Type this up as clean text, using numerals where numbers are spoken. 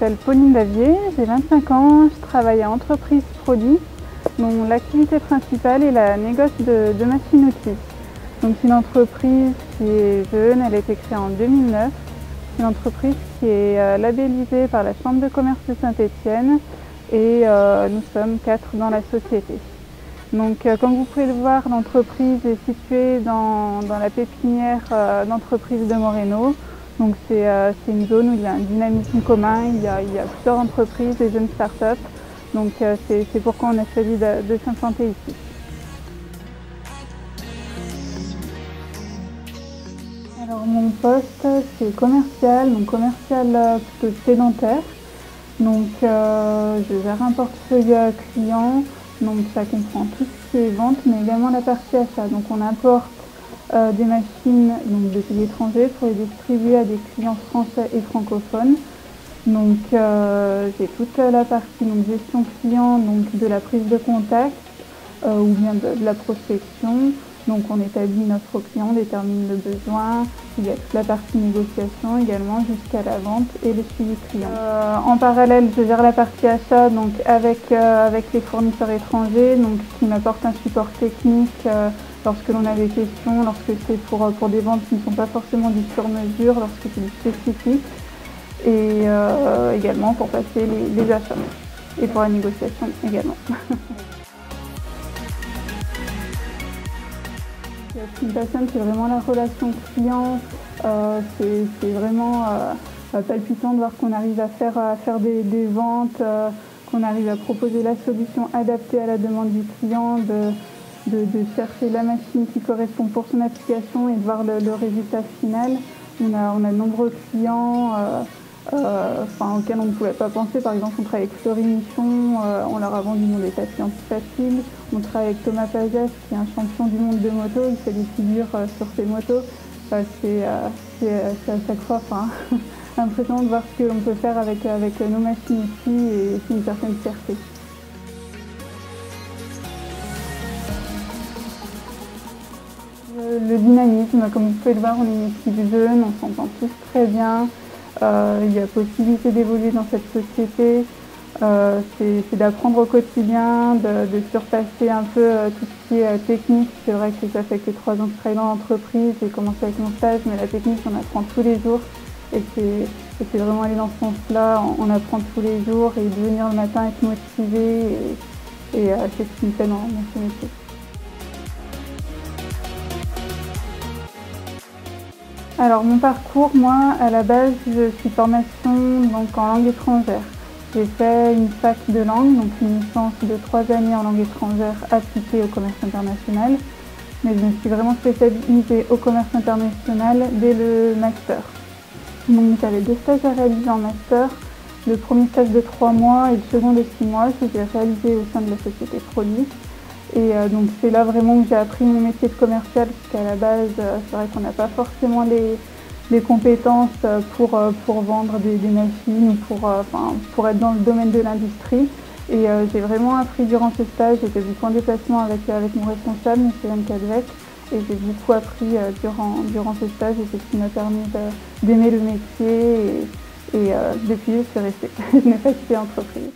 m'appelle Pauline Davier, j'ai 25 ans, je travaille à Entreprise Produit, dont l'activité principale est la négoce de machines-outils. Donc c'est une entreprise qui est jeune, elle a été créée en 2009. C'est une entreprise qui est labellisée par la Chambre de commerce de Saint-Étienne et nous sommes 4 dans la société. Donc comme vous pouvez le voir, l'entreprise est située dans la pépinière d'entreprise de Moreno. Donc c'est une zone où il y a un dynamisme commun, il y a plusieurs entreprises, des jeunes startups. Donc c'est pourquoi on a choisi de s'implanter ici. Alors mon poste c'est commercial, donc commercial plutôt sédentaire. Donc je gère un portefeuille client, donc ça comprend tout ce qui est vente, mais également la partie achat. Donc on importe des machines de pays étrangers pour les distribuer à des clients français et francophones. Donc j'ai toute la partie gestion client, donc de la prise de contact ou bien de la prospection. Donc on établit une offre au client, on détermine le besoin, il y a toute la partie négociation également jusqu'à la vente et le suivi client. En parallèle, je gère la partie achat donc avec les fournisseurs étrangers, donc qui m'apportent un support technique lorsque l'on a des questions, lorsque c'est pour des ventes qui ne sont pas forcément du sur-mesure, lorsque c'est du spécifique, et également pour passer les achats et pour la négociation également. Ce qui me passionne, c'est vraiment la relation client. C'est vraiment palpitant de voir qu'on arrive à faire des ventes, qu'on arrive à proposer la solution adaptée à la demande du client, de chercher la machine qui correspond pour son application et de voir le résultat final. On a de nombreux clients auxquels on ne pouvait pas penser. Par exemple, on travaille avec Fleury Michon, on leur a vendu des tapis anti-faciles. On travaille avec Thomas Pazès, qui est un champion du monde de moto, il fait des figures sur ses motos. C'est à chaque fois impressionnant de voir ce que l'on peut faire avec nos machines ici, et c'est une certaine fierté. Le dynamisme, comme vous pouvez le voir, on est une équipe jeune, on s'entend tous très bien. Il y a possibilité d'évoluer dans cette société, c'est d'apprendre au quotidien, de surpasser un peu tout ce qui est technique. C'est vrai que ça fait que 3 ans que je travaille dans l'entreprise, j'ai commencé avec mon stage, mais la technique on apprend tous les jours et c'est vraiment aller dans ce sens-là, on apprend tous les jours et de venir le matin être motivé et c'est ce qui me plaît dans ce métier. Alors mon parcours, moi à la base je suis formation en langue étrangère. J'ai fait une fac de langue, donc une licence de 3 années en langue étrangère appliquée au commerce international. Mais je me suis vraiment spécialisée au commerce international dès le master. Donc j'avais 2 stages à réaliser en master. Le premier stage de 3 mois et le second de 6 mois, je les ai réalisés au sein de la société Produit. Et donc c'est là vraiment que j'ai appris mon métier de commercial, puisqu'à la base, c'est vrai qu'on n'a pas forcément les compétences pour vendre des machines ou pour être dans le domaine de l'industrie. Et j'ai vraiment appris durant ce stage, j'étais beaucoup en déplacement avec mon responsable, M. Yann Cadvec, et j'ai beaucoup appris durant ce stage, et c'est ce qui m'a permis d'aimer le métier, et depuis je suis restée, je n'ai pas quitté l'entreprise.